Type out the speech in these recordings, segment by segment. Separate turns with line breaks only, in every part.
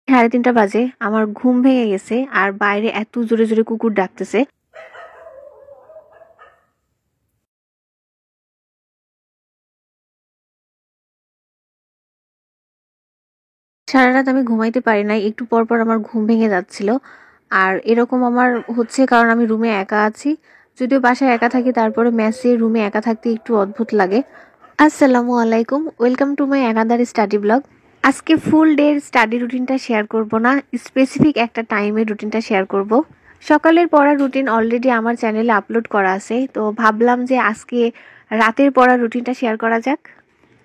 3:30 বাজে, আমার ঘুম ভেঙে গেছে আর বাইরে এত জোরে জোরে কুকুর ডাকতেছে। সারা রাত আমি ঘুমাইতে পারি নাই, একটু পর পর আমার ঘুম ভেঙে যাচ্ছিল। আর এরকম আমার হচ্ছে কারণ আমি রুমে একা আছি। যদিও বাসায় একা থাকি, তারপরে মেসে রুমে একা থাকতে একটু অদ্ভুত লাগে। আসসালামু আলাইকুম, welcome to my another study blog. আজকে ফুল ডে স্টাডি রুটিনটা শেয়ার করব না, স্পেসিফিক একটা টাইমের রুটিনটা শেয়ার করব। সকালের পড়ার রুটিন অলরেডি আমার চ্যানেলে আপলোড করা আছে, তো ভাবলাম যে আজকে রাতের পড়ার রুটিনটা শেয়ার করা যাক।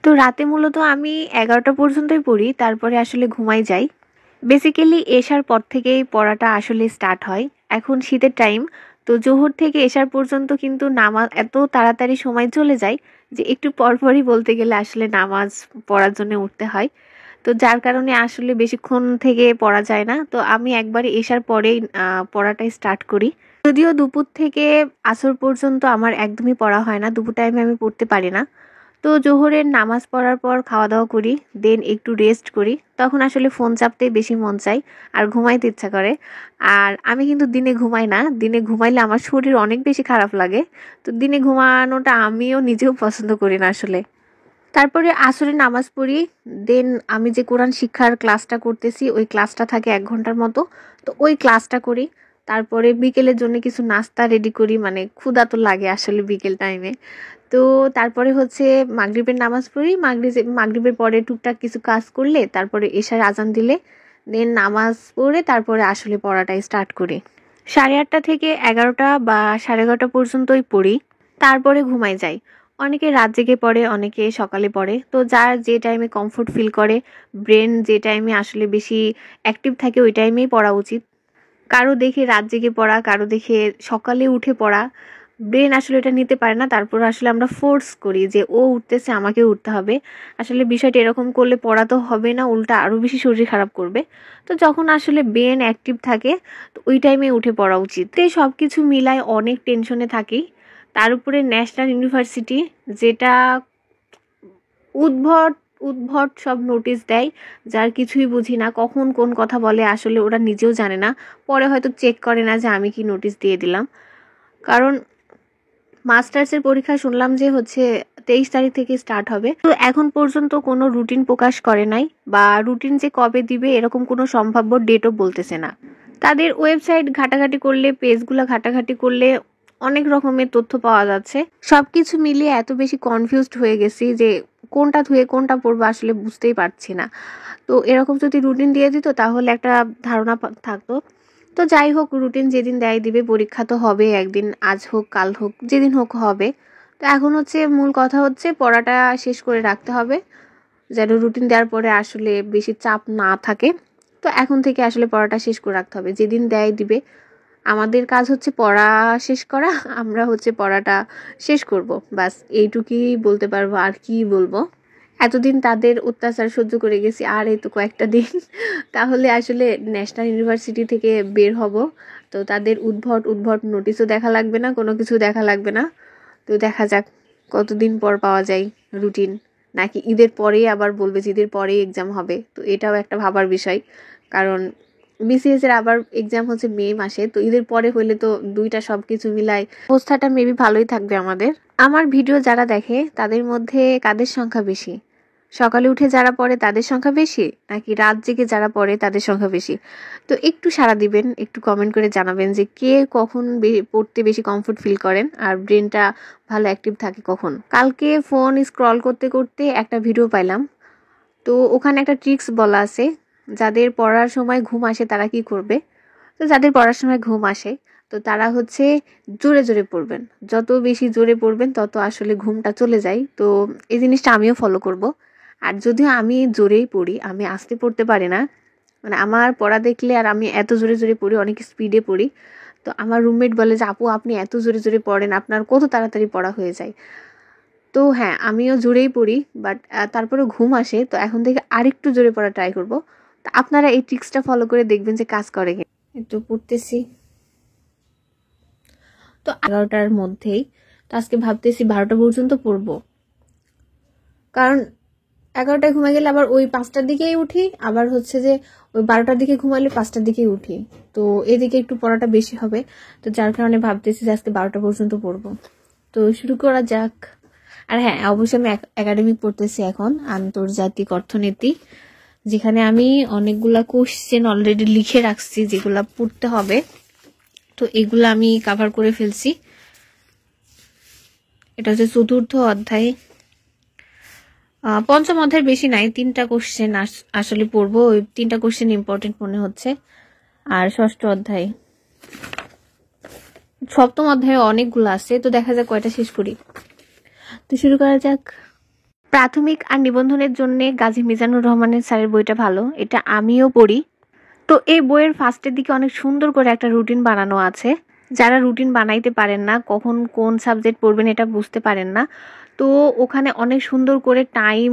তো রাতে মূলত আমি 11টা পর্যন্তই পড়ি, তারপরে আসলে ঘুমাই যাই। বেসিক্যালি এশার পর থেকেই পড়াটা আসলে স্টার্ট হয়। এখন শীতের টাইম, তো জোহর থেকে এশার পর্যন্ত কিন্তু নামাজ এত তাড়াতাড়ি সময় চলে যায় যে একটু পরপরই বলতে গেলে আসলে নামাজ পড়ার জন্য উঠতে হয়। তো যার কারণে আসলে বেশিক্ষণ থেকে পড়া যায় না, তো আমি একবারে এশার পরেই পড়াটাই স্টার্ট করি। যদিও দুপুর থেকে আসর পর্যন্ত আমার একদমই পড়া হয় না, দুপুর টাইমে আমি পড়তে পারি না। তো জোহরের নামাজ পড়ার পর খাওয়া দাওয়া করি, দেন একটু রেস্ট করি। তখন আসলে ফোন চাপতেই বেশি মন চাই আর ঘুমাইতে ইচ্ছা করে। আর আমি কিন্তু দিনে ঘুমাই না, দিনে ঘুমাইলে আমার শরীর অনেক বেশি খারাপ লাগে। তো দিনে ঘুমানোটা আমিও নিজেও পছন্দ করি না আসলে। তারপরে আসরে নামাজ পড়ি, দেন আমি যে কোরআন শিক্ষার ক্লাসটা করতেছি ওই ক্লাসটা থাকে 1 ঘন্টার মতো, তো ওই ক্লাসটা করি। তারপরে বিকেলের জন্য কিছু নাস্তা রেডি করি, মানে ক্ষুধা তো লাগে আসলে বিকেল টাইমে। তো তারপরে হচ্ছে মাগরিবের নামাজ পড়ি, মাগরিবের পরে টুকটাক কিছু কাজ করলে তারপরে এশার আজান দিলে দেন নামাজ পড়ে তারপরে আসলে পড়াটাই স্টার্ট করি। 8:30 থেকে 11টা বা 11:30 পর্যন্তই পড়ি, তারপরে ঘুমাই যাই। অনেকে রাত জেগে পড়ে, অনেকে সকালে পড়ে, তো যার যে টাইমে কমফোর্ট ফিল করে, ব্রেন যে টাইমে আসলে বেশি অ্যাক্টিভ থাকে ওই টাইমেই পড়া উচিত। কারো দেখে রাত জেগে পড়া, কারো দেখে সকালে উঠে পড়া, ব্রেন আসলে এটা নিতে পারে না, তারপর আসলে আমরা ফোর্স করি যে ও উঠতেছে আমাকে উঠতে হবে। আসলে বিষয়টা এরকম করলে পড়া তো হবে না, উল্টা আরও বেশি শরীর খারাপ করবে। তো যখন আসলে ব্রেন অ্যাক্টিভ থাকে তো ওই টাইমে উঠে পড়া উচিত। তো এই সব কিছু মিলায় অনেক টেনশনে থাকি। তার উপরে ন্যাশনাল ইউনিভার্সিটি, যেটা উদ্ভট উদ্ভট সব নোটিশ দেয়, যার কিছুই বুঝি না, কখন কোন কথা বলে আসলে ওরা নিজেও জানে না। পরে হয়তো চেক করে না যে আমি কি নোটিশ দিয়ে দিলাম। কারণ মাস্টার্সের পরীক্ষা শুনলাম যে হচ্ছে 23 তারিখ থেকে স্টার্ট হবে, তো এখন পর্যন্ত কোনো রুটিন প্রকাশ করে নাই, বা রুটিন যে কবে দিবে এরকম কোনো সম্ভাব্য ডেটও বলতেছে না। তাদের ওয়েবসাইট ঘাটাঘাটি করলে, পেজগুলো ঘাটাঘাটি করলে অনেক রকমের তথ্য পাওয়া যাচ্ছে। সবকিছু মিলিয়ে এত বেশি কনফিউজড হয়ে গেছি যে কোনটা ধুয়ে কোনটা পড়বো আসলে বুঝতেই পারছি না। তো এরকম যদি রুটিন দিয়ে দিত তাহলে একটা ধারণা থাকতো। তো যাই হোক, রুটিন যেদিন দেয় দিবে, পরীক্ষা তো হবে একদিন, আজ হোক কাল হোক যেদিন হোক হবে। তো এখন হচ্ছে মূল কথা হচ্ছে পড়াটা শেষ করে রাখতে হবে, যেন রুটিন দেওয়ার পরে আসলে বেশি চাপ না থাকে। তো এখন থেকে আসলে পড়াটা শেষ করে রাখতে হবে, যেদিন দেয় দিবে। আমাদের কাজ হচ্ছে পড়া শেষ করা, আমরা হচ্ছে পড়াটা শেষ করব, বাস এইটুকুই বলতে পারবো, আর কি বলবো। এতদিন তাদের অত্যাচার সহ্য করে গেছি, আর এই তো কয়েকটা দিন তাহলে আসলে ন্যাশনাল ইউনিভার্সিটি থেকে বের হব। তো তাদের উদ্ভট উদ্ভট নোটিশও দেখা লাগবে না, কোনো কিছু দেখা লাগবে না। তো দেখা যাক কতদিন পর পাওয়া যায় রুটিন, নাকি ঈদের পরেই আবার বলবে যে ঈদের পরেই এক্সাম হবে। তো এটাও একটা ভাবার বিষয়, কারণ বিসিএস এর আবার এক্সাম হচ্ছে মে মাসে, তো ঈদের পরে হইলে তো দুইটা সবকিছু মিলাই অবস্থাটা মেবি ভালোই থাকবে আমাদের। আমার ভিডিও যারা দেখে তাদের মধ্যে কাদের সংখ্যা বেশি? সকালে উঠে যারা পড়ে তাদের সংখ্যা বেশি, নাকি রাত জেগে যারা পড়ে তাদের সংখ্যা বেশি? তো একটু সাড়া দিবেন, একটু কমেন্ট করে জানাবেন যে কে কখন পড়তে বেশি কমফোর্ট ফিল করেন আর ব্রেনটা ভালো অ্যাক্টিভ থাকে কখন। কালকে ফোন স্ক্রল করতে করতে একটা ভিডিও পাইলাম, তো ওখানে একটা ট্রিক্স বলা আছে, যাদের পড়ার সময় ঘুম আসে তারা কি করবে। তো যাদের পড়ার সময় ঘুম আসে তো তারা হচ্ছে জোরে জোরে পড়বেন, যত বেশি জোরে পড়বেন তত আসলে ঘুমটা চলে যায়। তো এই জিনিসটা আমিও ফলো করব। আর যদিও আমি জোরেই পড়ি, আমি আস্তে পড়তে পারি না, মানে আমার পড়া দেখলে, আর আমি এত জোরে জোরে পড়ি, অনেক স্পিডে পড়ি। তো আমার রুমমেট বলে যে আপু আপনি এত জোরে জোরে পড়েন, আপনার কত তাড়াতাড়ি পড়া হয়ে যায়। তো হ্যাঁ, আমিও জোরেই পড়ি, বাট তারপরে ঘুম আসে, তো এখন থেকে আরেকটু জোরে পড়া ট্রাই করব। তো আপনারা এই ট্রিক্সটা ফলো করে দেখবেন যে কাজ করে কিনা। একটু পড়তেছি তো 11টার মধ্যেই, তো আজকে ভাবতেছি 12টা পর্যন্ত পড়বো, কারণ 11টায় ঘুমাই গেলে আবার ওই 5টার দিকেই উঠি, আবার হচ্ছে যে ওই 12টার দিকে ঘুমাইলে 5টার দিকেই উঠি। তো এদিকে একটু পড়াটা বেশি হবে, তো যার কারণে ভাবতেছি যে আজকে 12টা পর্যন্ত পড়বো। তো শুরু করা যাক। আর হ্যাঁ, অবশ্যই আমি একাডেমিক পড়তেছি এখন, আন্তর্জাতিক অর্থনীতি, যেখানে আমি অনেকগুলা কোশ্চেন অলরেডি লিখে রাখছি যেগুলা পড়তে হবে। তো এগুলো আমি কভার করে ফেলছি। এটা হচ্ছে 4র্থ অধ্যায়। 5ম অধ্যায়ের বেশি নাই, 3টা কোশ্চেন আসলে পড়বো, ওই 3টা কোশ্চেন ইম্পর্টেন্ট মনে হচ্ছে। আর 6ষ্ঠ অধ্যায়, 7ম অধ্যায়ে অনেকগুলো আছে, তো দেখা যাক কয়টা শেষ করি। তো শুরু করা যাক। প্রাথমিক আর নিবন্ধনের জন্য গাজী মিজানুর রহমানের স্যারের বইটা ভালো, এটা আমিও পড়ি। তো এই বইয়ের ফার্স্টের দিকে অনেক সুন্দর করে একটা রুটিন বানানো আছে। যারা রুটিন বানাইতে পারেন না, কখন কোন সাবজেক্ট পড়বেন এটা বুঝতে পারেন না, তো ওখানে অনেক সুন্দর করে টাইম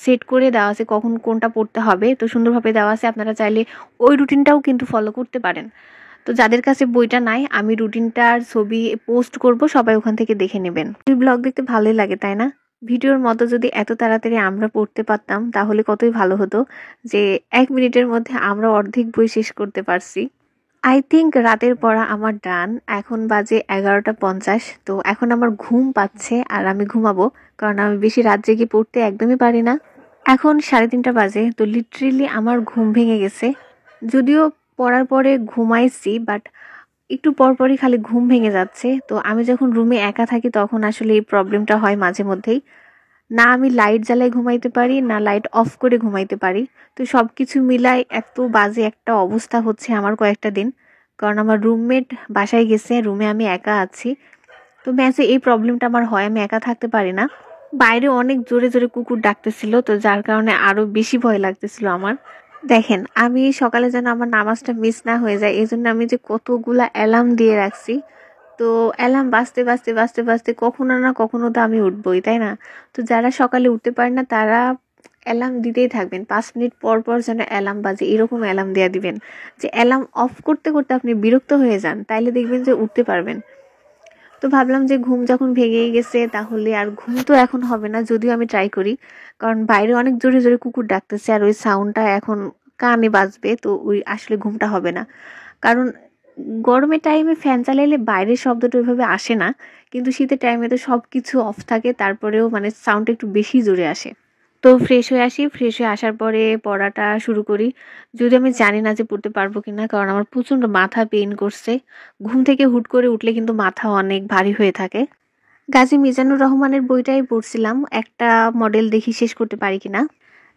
সেট করে দেওয়া আছে কখন কোনটা পড়তে হবে, তো সুন্দরভাবে দেওয়া আছে। আপনারা চাইলে ওই রুটিনটাও কিন্তু ফলো করতে পারেন। তো যাদের কাছে বইটা নাই, আমি রুটিনটার ছবি পোস্ট করব, সবাই ওখান থেকে দেখে নেবেন। ব্লগ দেখতে ভালোই লাগে, তাই না? ভিডিওর মতো যদি এত তাড়াতাড়ি আমরা পড়তে পারতাম তাহলে কতই ভালো হতো, যে 1 মিনিটের মধ্যে আমরা অর্ধেক বই শেষ করতে পারছি। আই থিঙ্ক রাতের পড়া আমার ডান। এখন বাজে 11টা 50। তো এখন আমার ঘুম পাচ্ছে আর আমি ঘুমাবো, কারণ আমি বেশি রাত জেগে পড়তে একদমই পারি না। এখন 3:30 বাজে, তো লিটারেলি আমার ঘুম ভেঙে গেছে। যদিও পড়ার পরে ঘুমাইছি, বাট একটু পরপরই খালি ঘুম ভেঙে যাচ্ছে। তো আমি যখন রুমে একা থাকি তখন আসলে এই প্রবলেমটা হয় মাঝে মধ্যেই। না আমি লাইট জ্বালায় ঘুমাইতে পারি, না লাইট অফ করে ঘুমাইতে পারি। তো সবকিছু মিলাই এত বাজে একটা অবস্থা হচ্ছে আমার কয়েকটা দিন, কারণ আমার রুমমেট বাসায় গেছে, রুমে আমি একা আছি। তো ম্যাচে এই প্রবলেমটা আমার হয়, আমি একা থাকতে পারি না। বাইরে অনেক জোরে জোরে কুকুর ডাকতেছিল, তো যার কারণে আরো বেশি ভয় লাগতেছিল আমার। দেখেন, আমি সকালে যেন আমার নামাজটা মিস না হয়ে যায়, এই জন্য আমি যে কতগুলা অ্যালার্ম দিয়ে রাখছি। তো অ্যালার্ম বাজতে বাজতে বাজতে বাজতে কখনো না কখনো তো আমি উঠবই, তাই না? তো যারা সকালে উঠতে পারে না তারা অ্যালার্ম দিতেই থাকবেন, 5 মিনিট পর পর যেন অ্যালার্ম বাজে, এরকম অ্যালার্ম দেওয়া দিবেন যে অ্যালার্ম অফ করতে করতে আপনি বিরক্ত হয়ে যান, তাইলে দেখবেন যে উঠতে পারবেন। তো ভাবলাম যে ঘুম যখন ভেঙেই গেছে তাহলে আর ঘুম তো এখন হবে না, যদিও আমি ট্রাই করি, কারণ বাইরে অনেক জোরে জোরে কুকুর ডাকতেছে আর ওই সাউন্ডটা এখন কানে বাজবে, তো ওই আসলে ঘুমটা হবে না। কারণ গরমের টাইমে ফ্যান চালাইলে বাইরের শব্দটা ওইভাবে আসে না, কিন্তু শীতের টাইমে তো সব কিছু অফ থাকে, তারপরেও মানে সাউন্ড একটু বেশি জোরে আসে। তো ফ্রেশ হয়ে আসি, ফ্রেশ হয়ে আসার পরে পড়াটা শুরু করি। যদি আমি জানি না যে পড়তে পারবো কিনা, কারণ আমার প্রচন্ড মাথা পেইন করছে। ঘুম থেকে হুট করে উঠলে কিন্তু মাথা অনেক ভারী হয়ে থাকে। গাজী মিজানুর রহমানের বইটাই পড়ছিলাম, একটা মডেল দেখি শেষ করতে পারি কিনা।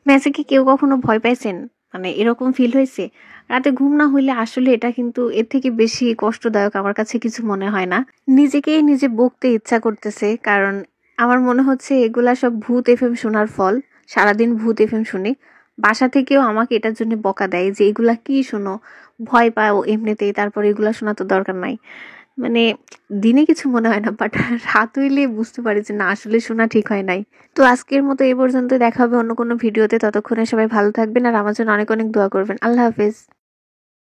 ম্যাচে কি কেউ কখনো ভয় পাইছেন? মানে এরকম ফিল হয়েছে? রাতে ঘুম না হইলে আসলে এটা কিন্তু এর থেকে বেশি কষ্টদায়ক আমার কাছে কিছু মনে হয় না। নিজেকেই নিজে বকতে ইচ্ছা করতেছে, কারণ আমার মনে হচ্ছে এগুলা সব ভূত এফএম শোনার ফল। সারাদিন ভূত এফএম শুনি, বাসা থেকেও আমাকে এটার জন্য বকা দেয় যে এগুলা কি শোনো, ভয় পাও এমনিতেই, তারপর এগুলা শোনা তো দরকার নাই। মানে দিনে কিছু মনে হয় না, বাট রাত হইলে বুঝতে পারি যে না, আসলে শোনা ঠিক হয় নাই। তো আজকের মতো এই পর্যন্ত, দেখা হবে অন্য কোনো ভিডিওতে। ততক্ষণে সবাই ভালো থাকবেন আর আমার জন্য অনেক অনেক দোয়া করবেন। আল্লাহ হাফেজ।